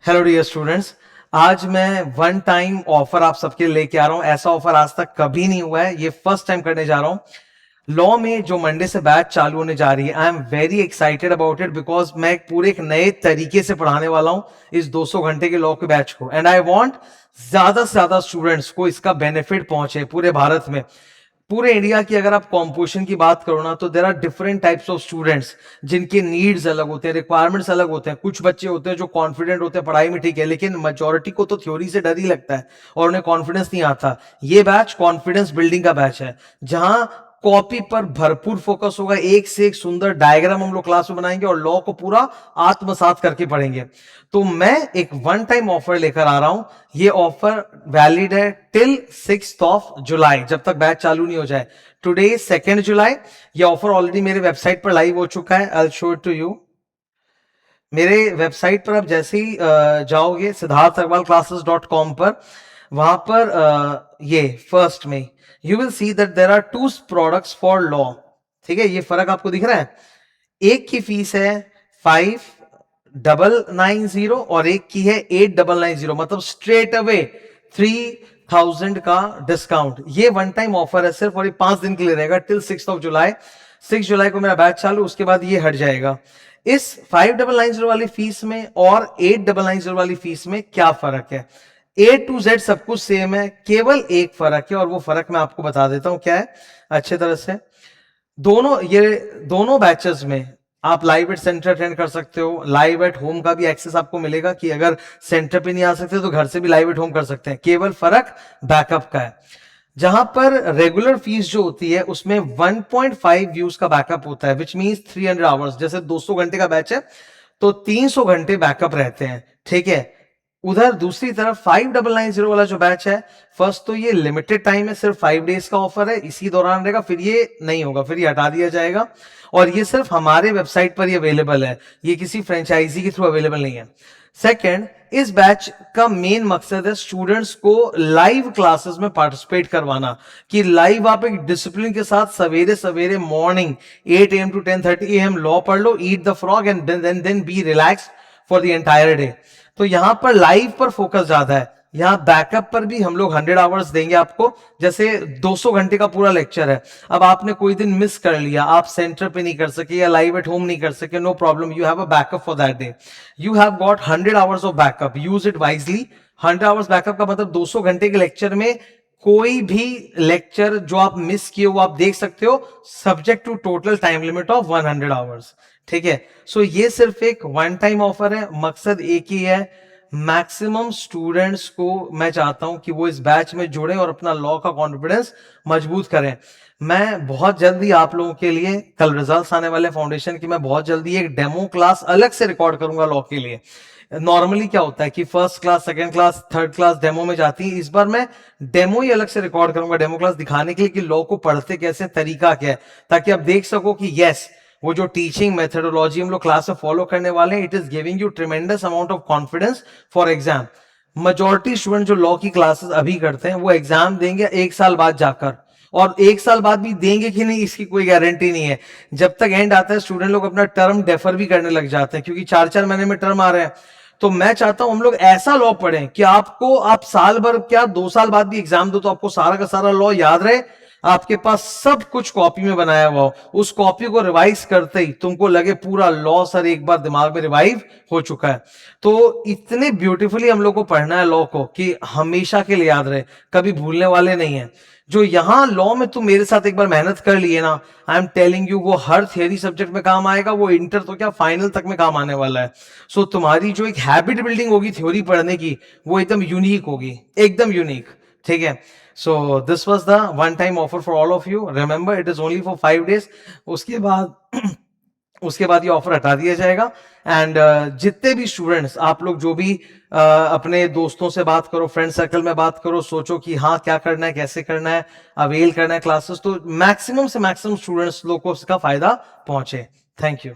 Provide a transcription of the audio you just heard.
Hello dear students, आज मैं one time offer आप सबके लिए लेके आ रहा हूं। ऐसा ऑफर आज तक कभी नहीं हुआ है, ये फर्स्ट टाइम करने जा रहा हूं। लॉ में जो मंडे से बैच चालू होने जा रही है, I am very excited about it because मैं एक नए तरीके से पढ़ाने वाला हूं इस 200 घंटे के लॉ के बैच को। एंड आई वांट ज्यादा से ज्यादा स्टूडेंट्स को इसका बेनिफिट पहुंचे पूरे भारत में। पूरे इंडिया की अगर आप कॉम्पोजिशन की बात करो ना, तो there are different types of students जिनके नीड्स अलग होते हैं, रिक्वायरमेंट्स अलग होते हैं। कुछ बच्चे होते हैं जो कॉन्फिडेंट होते हैं पढ़ाई में, ठीक है, लेकिन मेजोरिटी को तो थ्योरी से डर ही लगता है और उन्हें कॉन्फिडेंस नहीं आता। ये बैच कॉन्फिडेंस बिल्डिंग का बैच है, जहां कॉपी पर भरपूर फोकस होगा। एक से एक सुंदर डायग्राम हम लोग क्लास में बनाएंगे और लॉ को पूरा आत्मसात करके पढ़ेंगे। तो मैं एक वन टाइम ऑफर लेकर आ रहा हूं। ये ऑफर वैलिड है टिल 6th ऑफ जुलाई, जब तक बैच चालू नहीं हो जाए। Today 2 July. ये ऑफर ऑलरेडी मेरे वेबसाइट पर लाइव हो चुका है। I show it to you. मेरे वेबसाइट पर आप जैसे ही जाओगे siddharthagbhalclasses.com पर, वहां पर ये फर्स्ट में you will see that there are 2 products for law. ठीक है, ये फर्क आपको दिख रहा है। एक की फीस है 5,990 और एक की है 8,990, मतलब स्ट्रेट अवे 3,000 का डिस्काउंट। ये वन टाइम ऑफर है सिर्फ, और ये 5 दिन के लिए रहेगा टिल 6th ऑफ जुलाई। 6 जुलाई को मेरा बैच चालू, उसके बाद ये हट जाएगा। इस 5,990 वाली फीस में और 8,990 वाली फीस में क्या फर्क है? A to Z सब कुछ सेम है, केवल एक फर्क है, और वो फर्क मैं आपको बता देता हूं क्या है अच्छे तरह से। दोनों बैचेस में आप लाइव एट सेंटर अटेंड कर सकते हो। लाइव एट होम का भी एक्सेस आपको मिलेगा कि अगर सेंटर पे नहीं आ सकते तो घर से भी लाइव एट होम कर सकते हैं। केवल फर्क बैकअप का है। जहां पर रेगुलर फीस जो होती है उसमें 1.5 व्यूज का बैकअप होता है, विच मींस 300 आवर्स। जैसे 200 घंटे का बैच है तो 300 घंटे बैकअप रहते हैं, ठीक है। उधर दूसरी तरफ 5,990 वाला जो बैच है, फर्स्ट तो ये लिमिटेड टाइम है, सिर्फ 5 डेज का ऑफर है, इसी दौरान रहेगा, फिर ये नहीं होगा, फिर ये हटा दिया जाएगा। और ये सिर्फ हमारे वेबसाइट पर ही अवेलेबल है, ये किसी फ्रेंचाइजी के थ्रू अवेलेबल नहीं है। सेकंड, इस बैच का मेन मकसद है स्टूडेंट्स को लाइव क्लासेस में पार्टिसिपेट करवाना, कि लाइव आप एक डिसिप्लिन के साथ सवेरे सवेरे morning 8 AM to 10:30 AM law पढ़ लो, eat the frog and then be relaxed for the entire day. तो यहां पर लाइव पर फोकस ज्यादा है। यहां बैकअप पर भी हम लोग 100 आवर्स देंगे आपको। जैसे 200 घंटे का पूरा लेक्चर है, अब आपने कोई दिन मिस कर लिया, आप सेंटर पे नहीं कर सके या लाइव एट होम नहीं कर सके, no problem, you have a backup for that day. You have got 100 hours of backup, use it wisely. 100 hours backup का मतलब 200 घंटे के लेक्चर में कोई भी लेक्चर जो आप मिस किए वो आप देख सकते हो, subject to total time limit of 100 hours. ठीक है, सो ये सिर्फ एक वन टाइम ऑफर है, मकसद एक ही है, मैक्सिमम स्टूडेंट्स को मैं चाहता हूं कि वो इस बैच में जुड़ें और अपना लॉ का कॉन्फिडेंस मजबूत करें। मैं बहुत जल्दी आप लोगों के लिए, कल रिजल्ट्स आने वाले फाउंडेशन की, मैं बहुत जल्दी एक डेमो क्लास अलग से रिकॉर्ड करूंगा लॉ के लिए। नॉर्मली क्या होता है कि first class, second class, third class demo में जाती है। इस बार मैं डेमो ही अलग से रिकॉर्ड करूंगा, डेमो क्लास दिखाने के लिए कि लॉ को पढ़ते कैसे, तरीका क्या है, ताकि आप देख सको कि यस, वो जो टीचिंग मेथोडोलॉजी हम लोग क्लास में फॉलो करने वाले हैं, it is giving you tremendous amount of confidence for exam. Majority student जो लॉ की क्लासेस अभी करते हैं वो एग्जाम देंगे 1 साल बाद जाकर, और 1 साल बाद भी देंगे कि नहीं इसकी कोई गारंटी नहीं है। जब तक एंड आता है स्टूडेंट लोग अपना टर्म डेफर भी करने लग जाते हैं, क्योंकि 4-4 महीने में टर्म आ रहे हैं। तो मैं चाहता हूं हम लोग ऐसा लॉ पढ़ें कि आपको, आप साल भर क्या 2 साल बाद भी एग्जाम दो तो आपको सारा का सारा लॉ याद रहे, आपके पास सब कुछ कॉपी में बनाया हुआ हो। उस कॉपी को रिवाइज करते ही तुमको लगे पूरा लॉ सर एक बार दिमाग में रिवाइव हो चुका है। तो इतने ब्यूटीफुली हम लोग को पढ़ना है लॉ को कि हमेशा के लिए याद रहे, कभी भूलने वाले नहीं है। जो यहां लॉ में तुम मेरे साथ एक बार मेहनत कर लिए ना, आई एम टेलिंग यू, वो हर थियरी सब्जेक्ट में काम आएगा, वो इंटर तो क्या फाइनल तक में काम आने वाला है। सो तुम्हारी जो एक हैबिट बिल्डिंग होगी थ्योरी पढ़ने की, वो एकदम यूनिक होगी, एकदम यूनिक। ठीक है, so this was the one time offer for all of you. Remember, it is only for 5 days. उसके बाद उसके बाद ये ऑफर हटा दिया जाएगा। एंड जितने भी स्टूडेंट्स, आप लोग जो भी अपने दोस्तों से बात करो, फ्रेंड सर्कल में बात करो, सोचो कि हाँ क्या करना है, कैसे करना है, अवेल करना है क्लासेस, तो मैक्सिमम से मैक्सिमम स्टूडेंट्स लोग को इसका फायदा पहुंचे। Thank you.